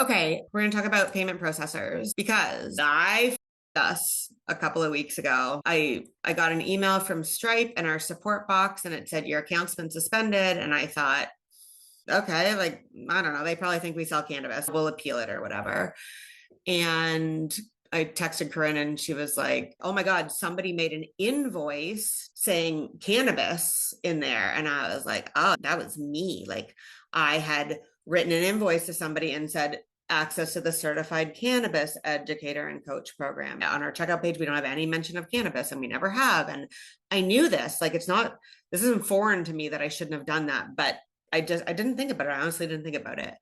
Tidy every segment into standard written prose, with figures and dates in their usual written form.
Okay, we're going to talk about payment processors because I us a couple of weeks ago. I got an email from Stripe in our support box and it said your account's been suspended. And I thought, okay, like, I don't know, they probably think we sell cannabis. We'll appeal it or whatever. And I texted Corinne and she was like, oh my God, somebody made an invoice saying cannabis in there. And I was like, oh, that was me. Like, I had written an invoice to somebody and said, access to the certified cannabis educator and coach program. On our checkout page, we don't have any mention of cannabis and we never have. And I knew this, like, this isn't foreign to me that I shouldn't have done that, but I didn't think about it. I honestly didn't think about it.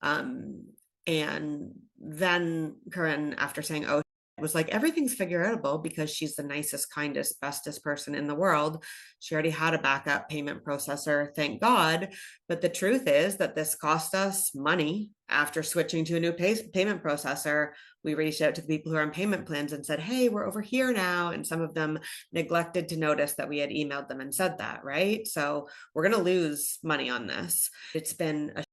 And then Corinne, after saying, oh, was like, everything's figureoutable because she's the nicest, kindest, bestest person in the world. She already had a backup payment processor, thank God. But the truth is that this cost us money. After switching to a new payment processor, we reached out to the people who are on payment plans and said, hey, we're over here now. And some of them neglected to notice that we had emailed them and said that, right? So we're going to lose money on this. It's been a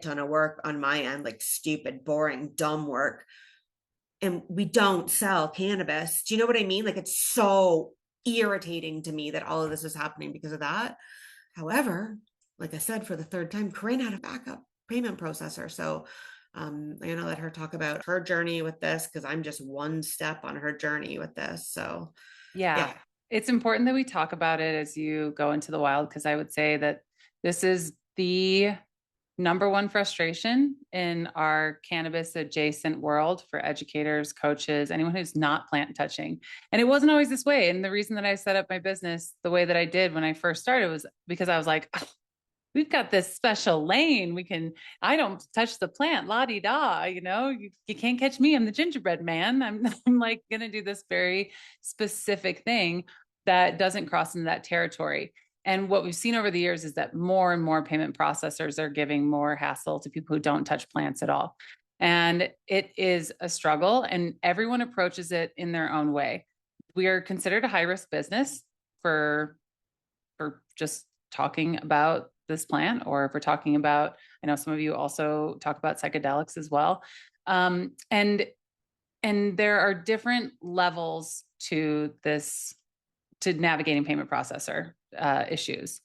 ton of work on my end, like stupid, boring, dumb work. And we don't sell cannabis. Do you know what I mean? Like, it's so irritating to me that all of this is happening because of that. However, like I said, for the third time, Corinne had a backup payment processor. So I'm going to let her talk about her journey with this because I'm just one step on her journey with this. So, yeah, it's important that we talk about it as you go into the wild, because I would say that this is the number one frustration in our cannabis adjacent world for educators, coaches, anyone who's not plant touching. And it wasn't always this way. And the reason that I set up my business the way that I did when I first started was because I was like, oh, we've got this special lane. I don't touch the plant, la-di-da, you can't catch me. I'm the gingerbread man. I'm like going to do this very specific thing that doesn't cross into that territory. And what we've seen over the years is that more and more payment processors are giving more hassle to people who don't touch plants at all. And it is a struggle, and everyone approaches it in their own way. We are considered a high-risk business for just talking about this plant, or if we're talking about, I know some of you also talk about psychedelics as well. And there are different levels to this, to navigating payment processor issues.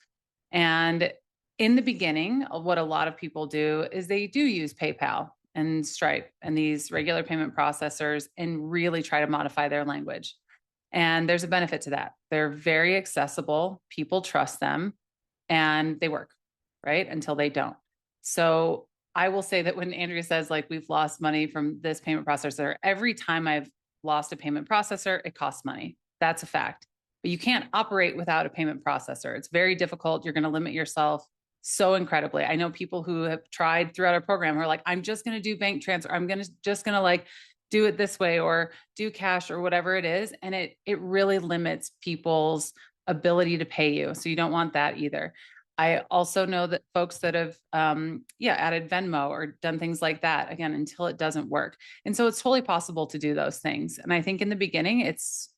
And in the beginning, what a lot of people do is they do use PayPal and Stripe and these regular payment processors and really try to modify their language. And there's a benefit to that. They're very accessible. People trust them and they work, right? Until they don't. So I will say that when Andrea says, like, we've lost money from this payment processor, every time I've lost a payment processor, it costs money. That's a fact. But you can't operate without a payment processor. It's very difficult. You're going to limit yourself so incredibly. I know people who have tried throughout our program who are like, I'm just going to do bank transfer. I'm just going to like do it this way or do cash or whatever it is. And it really limits people's ability to pay you. So you don't want that either. I also know that folks that have, added Venmo or done things like that, again, until it doesn't work. And so it's totally possible to do those things. And I think in the beginning, it's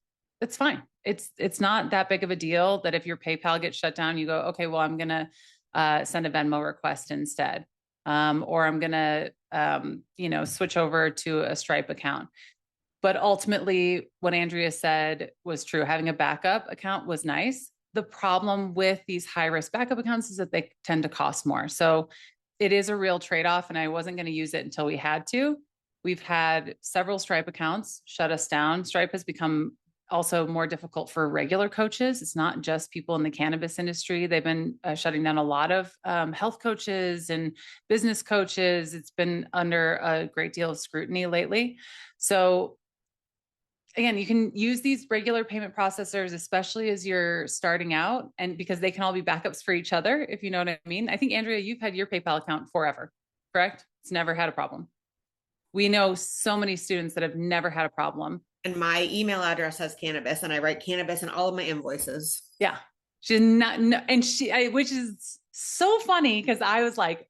fine. It's not that big of a deal that if your PayPal gets shut down, you go, okay, well, I'm going to send a Venmo request instead. Or I'm going to, switch over to a Stripe account. But ultimately, what Andrea said was true. Having a backup account was nice. The problem with these high-risk backup accounts is that they tend to cost more. So it is a real trade-off, and I wasn't going to use it until we had to. We've had several Stripe accounts shut us down. Stripe has become also more difficult for regular coaches. It's not just people in the cannabis industry. They've been shutting down a lot of health coaches and business coaches. It's been under a great deal of scrutiny lately. So again, you can use these regular payment processors, especially as you're starting out, and because they can all be backups for each other, if you know what I mean. I think, Andrea, you've had your PayPal account forever, correct? It's never had a problem. We know so many students that have never had a problem. And my email address has cannabis, and I write cannabis in all of my invoices. Yeah. She's not, no, and which is so funny because I was like,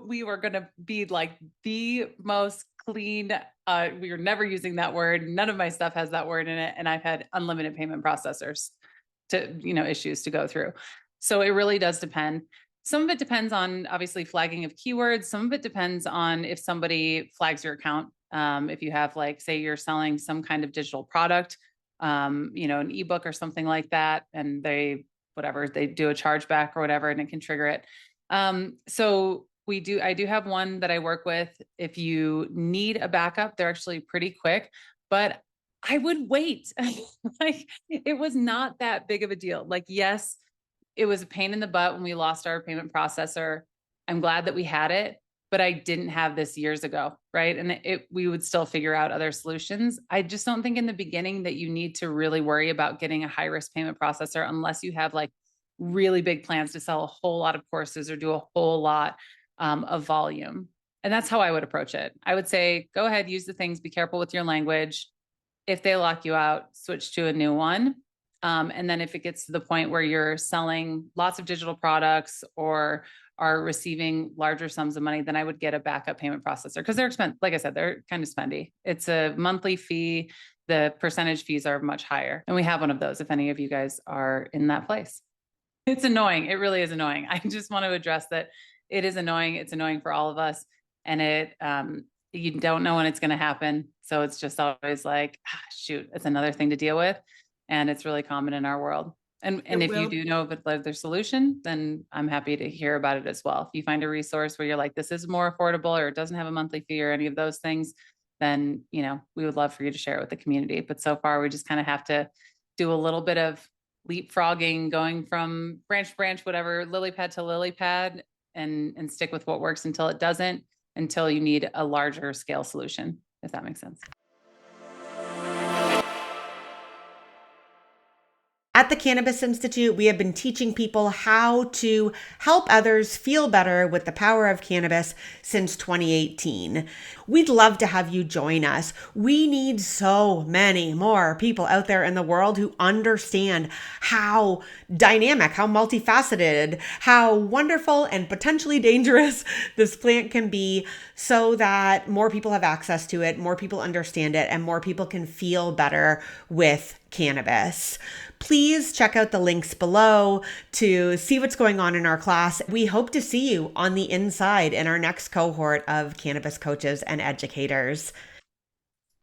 we were going to be like the most clean. We were never using that word. None of my stuff has that word in it. And I've had unlimited payment processors issues to go through. So it really does depend. Some of it depends on obviously flagging of keywords. Some of it depends on if somebody flags your account. If you have like, say you're selling some kind of digital product, an ebook or something like that, and they do a chargeback or whatever, and it can trigger it. So I do have one that I work with. If you need a backup, they're actually pretty quick, but I would wait. Like, it was not that big of a deal. Like, yes, it was a pain in the butt when we lost our payment processor. I'm glad that we had it, but I didn't have this years ago, right? And we would still figure out other solutions. I just don't think in the beginning that you need to really worry about getting a high risk payment processor unless you have like really big plans to sell a whole lot of courses or do a whole lot of volume. And that's how I would approach it. I would say, go ahead, use the things, be careful with your language. If they lock you out, switch to a new one. And then if it gets to the point where you're selling lots of digital products or are receiving larger sums of money, then I would get a backup payment processor because they're expensive. Like I said, they're kind of spendy. It's a monthly fee. The percentage fees are much higher. And we have one of those if any of you guys are in that place. It's annoying. It really is annoying. I just want to address that it is annoying. It's annoying for all of us. And you don't know when it's going to happen. So it's just always like, shoot, it's another thing to deal with. And it's really common in our world. And if you do know of their solution, then I'm happy to hear about it as well. If you find a resource where you're like, this is more affordable or it doesn't have a monthly fee or any of those things, then, we would love for you to share it with the community. But so far, we just kind of have to do a little bit of leapfrogging, going from branch to branch, whatever, lily pad to lily pad, and stick with what works until it doesn't, until you need a larger scale solution, if that makes sense. At the Cannabis Institute, we have been teaching people how to help others feel better with the power of cannabis since 2018. We'd love to have you join us. We need so many more people out there in the world who understand how dynamic, how multifaceted, how wonderful and potentially dangerous this plant can be, so that more people have access to it, more people understand it, and more people can feel better with cannabis. Please check out the links below to see what's going on in our class. We hope to see you on the inside in our next cohort of Cannabis Coaches and Educators.